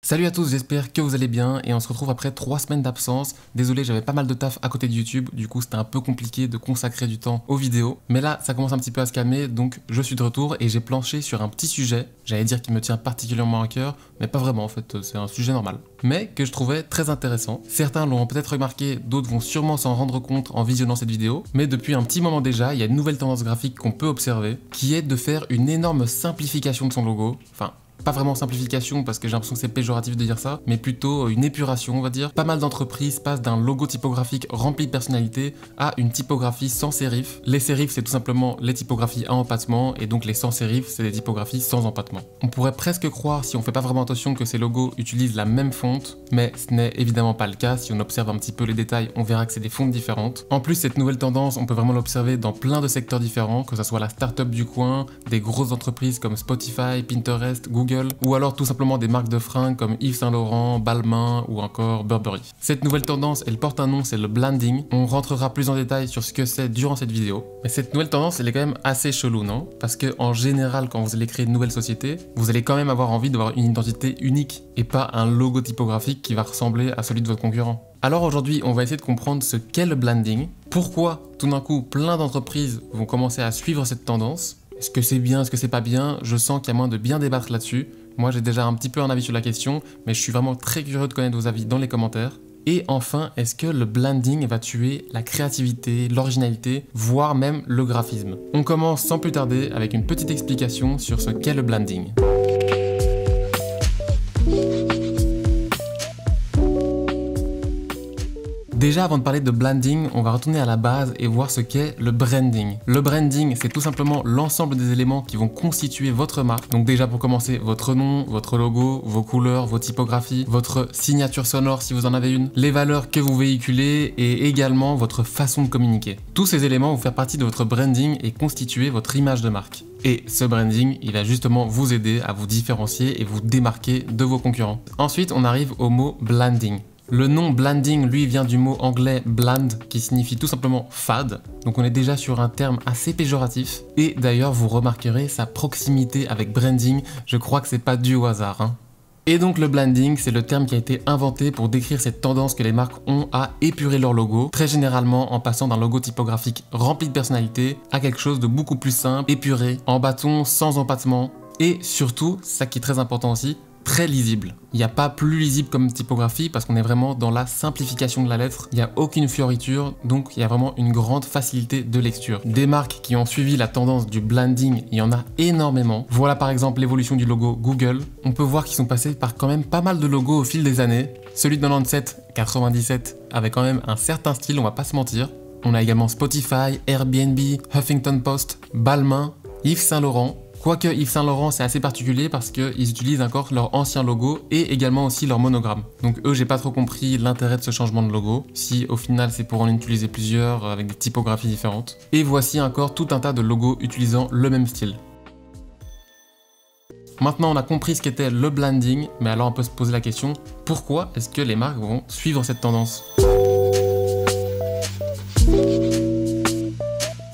Salut à tous, j'espère que vous allez bien et on se retrouve après 3 semaines d'absence. Désolé, j'avais pas mal de taf à côté de YouTube, du coup c'était un peu compliqué de consacrer du temps aux vidéos. Mais là, ça commence un petit peu à se calmer, donc je suis de retour et j'ai planché sur un petit sujet, j'allais dire qu'il me tient particulièrement à cœur, mais pas vraiment en fait, c'est un sujet normal. Mais que je trouvais très intéressant. Certains l'ont peut-être remarqué, d'autres vont sûrement s'en rendre compte en visionnant cette vidéo. Mais depuis un petit moment déjà, il y a une nouvelle tendance graphique qu'on peut observer, qui est de faire une énorme simplification de son logo. Enfin, pas vraiment simplification parce que j'ai l'impression que c'est péjoratif de dire ça, mais plutôt une épuration on va dire. Pas mal d'entreprises passent d'un logo typographique rempli de personnalité à une typographie sans sérif. Les sérifs c'est tout simplement les typographies à empattement et donc les sans sérifs c'est des typographies sans empattement. On pourrait presque croire si on fait pas vraiment attention que ces logos utilisent la même fonte, mais ce n'est évidemment pas le cas. Si on observe un petit peu les détails, on verra que c'est des fontes différentes. En plus cette nouvelle tendance on peut vraiment l'observer dans plein de secteurs différents, que ce soit la start-up du coin, des grosses entreprises comme Spotify, Pinterest, Google, ou alors tout simplement des marques de fringues comme Yves Saint Laurent, Balmain ou encore Burberry. Cette nouvelle tendance, elle porte un nom, c'est le blending. On rentrera plus en détail sur ce que c'est durant cette vidéo. Mais cette nouvelle tendance, elle est quand même assez chelou, non? Parce que en général, quand vous allez créer une nouvelle société, vous allez quand même avoir envie d'avoir une identité unique et pas un logo typographique qui va ressembler à celui de votre concurrent. Alors aujourd'hui, on va essayer de comprendre ce qu'est le blending, pourquoi tout d'un coup plein d'entreprises vont commencer à suivre cette tendance. Est-ce que c'est bien, est-ce que c'est pas bien? Je sens qu'il y a moyen de bien débattre là-dessus. Moi j'ai déjà un petit peu un avis sur la question, mais je suis vraiment très curieux de connaître vos avis dans les commentaires. Et enfin, est-ce que le blending va tuer la créativité, l'originalité, voire même le graphisme? On commence sans plus tarder avec une petite explication sur ce qu'est le blending. Déjà, avant de parler de blending, on va retourner à la base et voir ce qu'est le branding. Le branding, c'est tout simplement l'ensemble des éléments qui vont constituer votre marque. Donc déjà, pour commencer, votre nom, votre logo, vos couleurs, vos typographies, votre signature sonore si vous en avez une, les valeurs que vous véhiculez et également votre façon de communiquer. Tous ces éléments vont faire partie de votre branding et constituer votre image de marque. Et ce branding, il va justement vous aider à vous différencier et vous démarquer de vos concurrents. Ensuite, on arrive au mot blending. Le nom blending, lui, vient du mot anglais bland, qui signifie tout simplement fade. Donc on est déjà sur un terme assez péjoratif. Et d'ailleurs, vous remarquerez sa proximité avec branding, je crois que c'est pas dû au hasard, hein. Et donc le blending, c'est le terme qui a été inventé pour décrire cette tendance que les marques ont à épurer leur logo, très généralement en passant d'un logo typographique rempli de personnalité à quelque chose de beaucoup plus simple, épuré, en bâton, sans empattement. Et surtout, ça qui est très important aussi, très lisible. Il n'y a pas plus lisible comme typographie parce qu'on est vraiment dans la simplification de la lettre. Il n'y a aucune fioriture, donc il y a vraiment une grande facilité de lecture. Des marques qui ont suivi la tendance du blending, il y en a énormément. Voilà par exemple l'évolution du logo Google. On peut voir qu'ils sont passés par quand même pas mal de logos au fil des années. Celui de 97, 97 avait quand même un certain style, on va pas se mentir. On a également Spotify, Airbnb, Huffington Post, Balmain, Yves Saint Laurent. Quoique Yves Saint Laurent c'est assez particulier parce qu'ils utilisent encore leur ancien logo et également aussi leur monogramme. Donc eux j'ai pas trop compris l'intérêt de ce changement de logo, si au final c'est pour en utiliser plusieurs avec des typographies différentes. Et voici encore tout un tas de logos utilisant le même style. Maintenant on a compris ce qu'était le blending, mais alors on peut se poser la question, pourquoi est-ce que les marques vont suivre cette tendance ?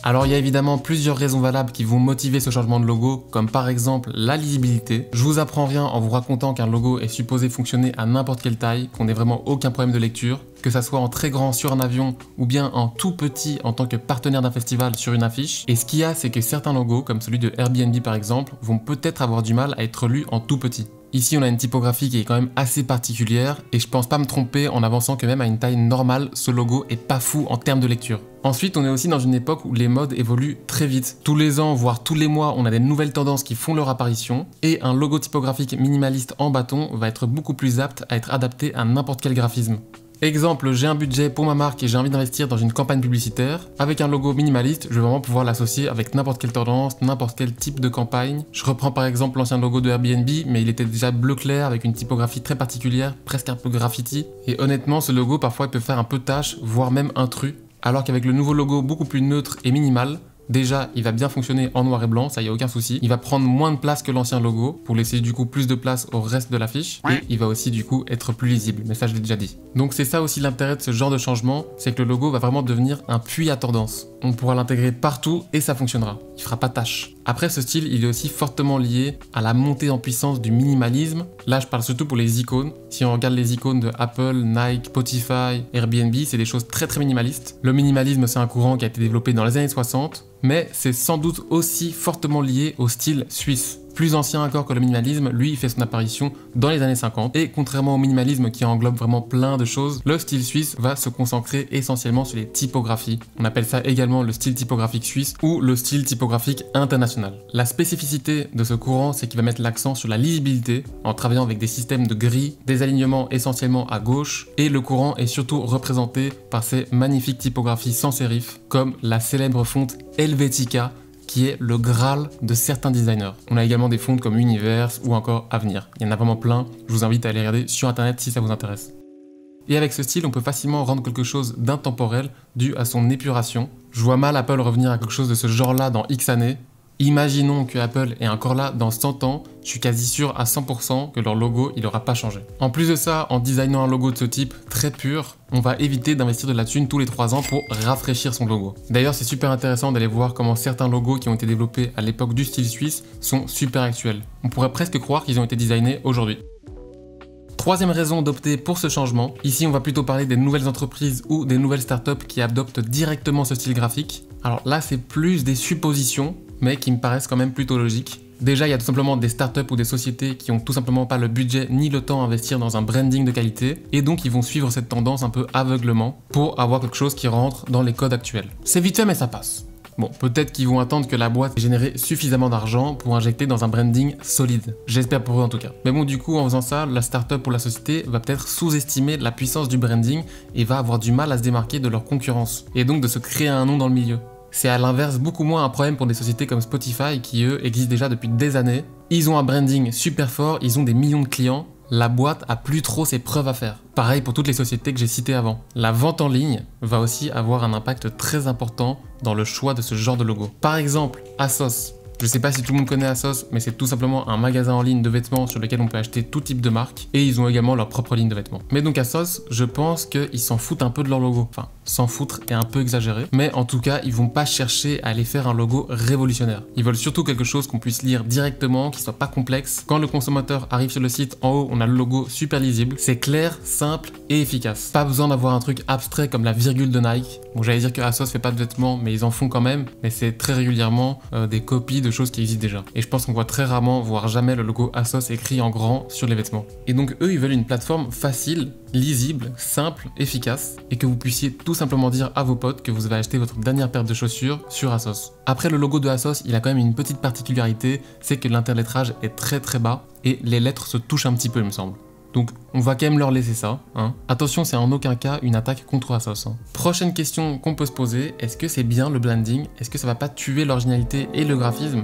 Alors il y a évidemment plusieurs raisons valables qui vont motiver ce changement de logo, comme par exemple la lisibilité. Je vous apprends rien en vous racontant qu'un logo est supposé fonctionner à n'importe quelle taille, qu'on n'ait vraiment aucun problème de lecture, que ça soit en très grand sur un avion ou bien en tout petit en tant que partenaire d'un festival sur une affiche. Et ce qu'il y a, c'est que certains logos, comme celui de Airbnb par exemple, vont peut-être avoir du mal à être lus en tout petit. Ici, on a une typographie qui est quand même assez particulière et je pense pas me tromper en avançant que même à une taille normale, ce logo est pas fou en termes de lecture. Ensuite, on est aussi dans une époque où les modes évoluent très vite. Tous les ans, voire tous les mois, on a des nouvelles tendances qui font leur apparition et un logo typographique minimaliste en bâton va être beaucoup plus apte à être adapté à n'importe quel graphisme. Exemple, j'ai un budget pour ma marque et j'ai envie d'investir dans une campagne publicitaire. Avec un logo minimaliste, je vais vraiment pouvoir l'associer avec n'importe quelle tendance, n'importe quel type de campagne. Je reprends par exemple l'ancien logo de Airbnb, mais il était déjà bleu clair avec une typographie très particulière, presque un peu graffiti. Et honnêtement, ce logo parfois il peut faire un peu tache, voire même intrus. Alors qu'avec le nouveau logo beaucoup plus neutre et minimal, déjà, il va bien fonctionner en noir et blanc, ça y a aucun souci. Il va prendre moins de place que l'ancien logo pour laisser du coup plus de place au reste de l'affiche. Et il va aussi du coup être plus lisible, mais ça je l'ai déjà dit. Donc c'est ça aussi l'intérêt de ce genre de changement, c'est que le logo va vraiment devenir un puits à tendance. On pourra l'intégrer partout et ça fonctionnera. Il fera pas tâche. Après, ce style, il est aussi fortement lié à la montée en puissance du minimalisme. Là, je parle surtout pour les icônes. Si on regarde les icônes de Apple, Nike, Spotify, Airbnb, c'est des choses très minimalistes. Le minimalisme, c'est un courant qui a été développé dans les années 60, mais c'est sans doute aussi fortement lié au style suisse. Plus ancien encore que le minimalisme, lui il fait son apparition dans les années 50 et contrairement au minimalisme qui englobe vraiment plein de choses, le style suisse va se concentrer essentiellement sur les typographies. On appelle ça également le style typographique suisse ou le style typographique international. La spécificité de ce courant, c'est qu'il va mettre l'accent sur la lisibilité en travaillant avec des systèmes de gris, des alignements essentiellement à gauche et le courant est surtout représenté par ces magnifiques typographies sans sérif comme la célèbre fonte Helvetica qui est le Graal de certains designers. On a également des fontes comme Universe ou encore Avenir. Il y en a vraiment plein, je vous invite à aller regarder sur internet si ça vous intéresse. Et avec ce style, on peut facilement rendre quelque chose d'intemporel dû à son épuration. Je vois mal Apple revenir à quelque chose de ce genre-là dans X années. Imaginons que Apple est encore là dans 100 ans, je suis quasi sûr à 100% que leur logo il n'aura pas changé. En plus de ça, en designant un logo de ce type très pur, on va éviter d'investir de la thune tous les 3 ans pour rafraîchir son logo. D'ailleurs, c'est super intéressant d'aller voir comment certains logos qui ont été développés à l'époque du style suisse sont super actuels. On pourrait presque croire qu'ils ont été designés aujourd'hui. Troisième raison d'opter pour ce changement, ici on va plutôt parler des nouvelles entreprises ou des nouvelles startups qui adoptent directement ce style graphique. Alors là c'est plus des suppositions, mais qui me paraissent quand même plutôt logiques. Déjà il y a tout simplement des startups ou des sociétés qui ont tout simplement pas le budget ni le temps à investir dans un branding de qualité, et donc ils vont suivre cette tendance un peu aveuglement pour avoir quelque chose qui rentre dans les codes actuels. C'est vite fait mais ça passe. Bon, peut-être qu'ils vont attendre que la boîte ait généré suffisamment d'argent pour injecter dans un branding solide. J'espère pour eux en tout cas. Mais bon, du coup, en faisant ça, la startup ou la société va peut-être sous-estimer la puissance du branding et va avoir du mal à se démarquer de leur concurrence. Et donc de se créer un nom dans le milieu. C'est à l'inverse beaucoup moins un problème pour des sociétés comme Spotify qui, eux, existent déjà depuis des années. Ils ont un branding super fort, ils ont des millions de clients. La boîte a plus trop ses preuves à faire. Pareil pour toutes les sociétés que j'ai citées avant. La vente en ligne va aussi avoir un impact très important dans le choix de ce genre de logo. Par exemple, Asos. Je sais pas si tout le monde connaît Asos, mais c'est tout simplement un magasin en ligne de vêtements sur lequel on peut acheter tout type de marque, et ils ont également leur propre ligne de vêtements. Mais donc Asos, je pense qu'ils s'en foutent un peu de leur logo. Enfin, s'en foutre est un peu exagéré, mais en tout cas, ils vont pas chercher à aller faire un logo révolutionnaire. Ils veulent surtout quelque chose qu'on puisse lire directement, qui soit pas complexe. Quand le consommateur arrive sur le site, en haut, on a le logo super lisible. C'est clair, simple et efficace. Pas besoin d'avoir un truc abstrait comme la virgule de Nike. Bon, j'allais dire que Asos fait pas de vêtements, mais ils en font quand même, mais c'est très régulièrement des copies de choses qui existent déjà. Et je pense qu'on voit très rarement, voire jamais, le logo Asos écrit en grand sur les vêtements. Et donc eux, ils veulent une plateforme facile, lisible, simple, efficace, et que vous puissiez tout simplement dire à vos potes que vous avez acheté votre dernière paire de chaussures sur Asos. Après, le logo de Asos, il a quand même une petite particularité, c'est que l'interlettrage est très bas, et les lettres se touchent un petit peu, il me semble. Donc on va quand même leur laisser ça. Attention, c'est en aucun cas une attaque contre Asos. Prochaine question qu'on peut se poser, est-ce que c'est bien le blending? Est-ce que ça va pas tuer l'originalité et le graphisme?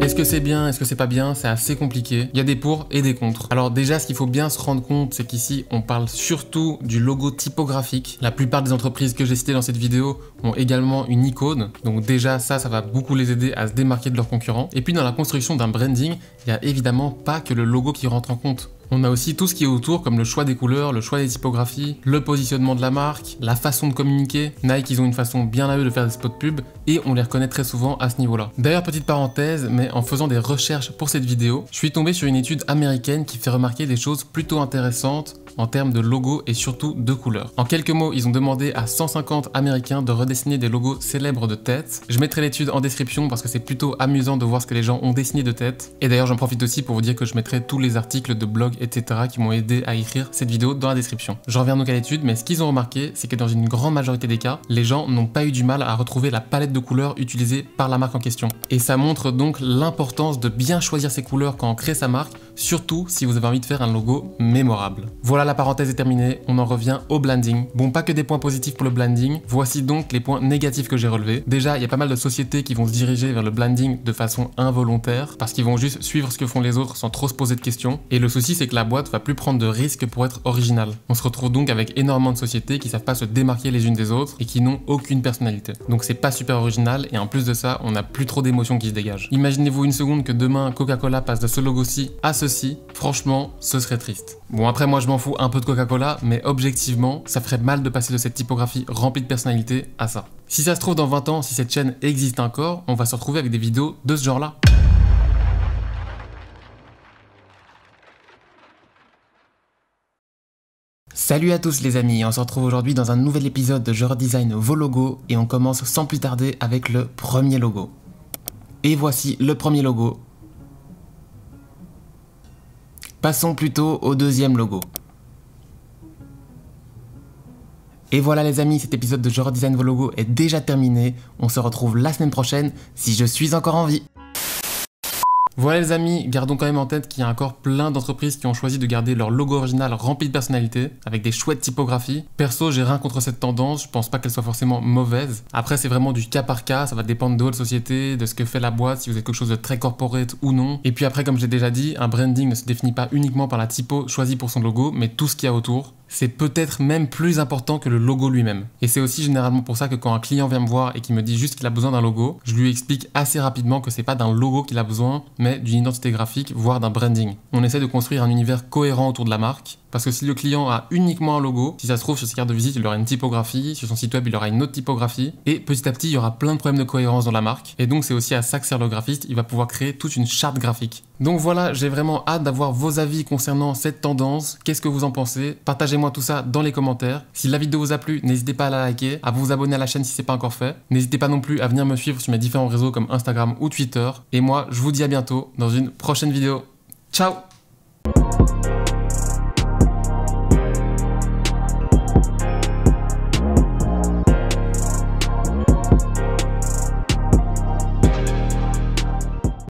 Est-ce que c'est bien? Est-ce que c'est pas bien? C'est assez compliqué. Il y a des pour et des contre. Alors déjà, ce qu'il faut bien se rendre compte, c'est qu'ici, on parle surtout du logo typographique. La plupart des entreprises que j'ai citées dans cette vidéo ont également une icône. Donc déjà, ça va beaucoup les aider à se démarquer de leurs concurrents. Et puis dans la construction d'un branding, il n'y a évidemment pas que le logo qui rentre en compte. On a aussi tout ce qui est autour, comme le choix des couleurs, le choix des typographies, le positionnement de la marque, la façon de communiquer. Nike, ils ont une façon bien à eux de faire des spots pub et on les reconnaît très souvent à ce niveau-là. D'ailleurs, petite parenthèse, mais en faisant des recherches pour cette vidéo, je suis tombé sur une étude américaine qui fait remarquer des choses plutôt intéressantes en termes de logos et surtout de couleurs. En quelques mots, ils ont demandé à 150 Américains de redessiner des logos célèbres de tête. Je mettrai l'étude en description parce que c'est plutôt amusant de voir ce que les gens ont dessiné de tête. Et d'ailleurs, j'en profite aussi pour vous dire que je mettrai tous les articles de blog, etc. qui m'ont aidé à écrire cette vidéo dans la description. Je reviens donc à l'étude, mais ce qu'ils ont remarqué, c'est que dans une grande majorité des cas, les gens n'ont pas eu du mal à retrouver la palette de couleurs utilisée par la marque en question. Et ça montre donc l'importance de bien choisir ses couleurs quand on crée sa marque, surtout si vous avez envie de faire un logo mémorable. Voilà, la parenthèse est terminée, on en revient au blending. Bon, pas que des points positifs pour le blending, voici donc les points négatifs que j'ai relevés. Déjà, il y a pas mal de sociétés qui vont se diriger vers le blending de façon involontaire, parce qu'ils vont juste suivre ce que font les autres sans trop se poser de questions. Et le souci, c'est que la boîte va plus prendre de risques pour être originale. On se retrouve donc avec énormément de sociétés qui savent pas se démarquer les unes des autres et qui n'ont aucune personnalité. Donc c'est pas super original et en plus de ça, on n'a plus trop d'émotions qui se dégagent. Imaginez-vous une seconde que demain Coca-Cola passe de ce logo-ci à ce ceci, franchement, ce serait triste. Bon, après, moi, je m'en fous un peu de Coca-Cola, mais objectivement, ça ferait mal de passer de cette typographie remplie de personnalité à ça. Si ça se trouve, dans 20 ans, si cette chaîne existe encore, on va se retrouver avec des vidéos de ce genre-là. Salut à tous les amis, on se retrouve aujourd'hui dans un nouvel épisode de Je redesign vos logos et on commence sans plus tarder avec le premier logo. Et voici le premier logo. Passons plutôt au deuxième logo. Et voilà les amis, cet épisode de Je redesign vos logos est déjà terminé. On se retrouve la semaine prochaine si je suis encore en vie. Voilà les amis, gardons quand même en tête qu'il y a encore plein d'entreprises qui ont choisi de garder leur logo original rempli de personnalité, avec des chouettes typographies. Perso, j'ai rien contre cette tendance, je pense pas qu'elle soit forcément mauvaise. Après, c'est vraiment du cas par cas, ça va dépendre de votre société, de ce que fait la boîte, si vous êtes quelque chose de très corporate ou non. Et puis après, comme je l'ai déjà dit, un branding ne se définit pas uniquement par la typo choisie pour son logo, mais tout ce qu'il y a autour. C'est peut-être même plus important que le logo lui-même. Et c'est aussi généralement pour ça que quand un client vient me voir et qu'il me dit juste qu'il a besoin d'un logo, je lui explique assez rapidement que c'est pas d'un logo qu'il a besoin, mais d'une identité graphique, voire d'un branding. On essaie de construire un univers cohérent autour de la marque, parce que si le client a uniquement un logo, si ça se trouve sur ses cartes de visite, il aura une typographie, sur son site web, il aura une autre typographie, et petit à petit, il y aura plein de problèmes de cohérence dans la marque. Et donc, c'est aussi à ça que sert le graphiste, il va pouvoir créer toute une charte graphique. Donc voilà, j'ai vraiment hâte d'avoir vos avis concernant cette tendance. Qu'est-ce que vous en pensez? Partagez-moi tout ça dans les commentaires. Si la vidéo vous a plu, n'hésitez pas à la liker, à vous abonner à la chaîne si c'est pas encore fait. N'hésitez pas non plus à venir me suivre sur mes différents réseaux comme Instagram ou Twitter. Et moi, je vous dis à bientôt dans une prochaine vidéo. Ciao!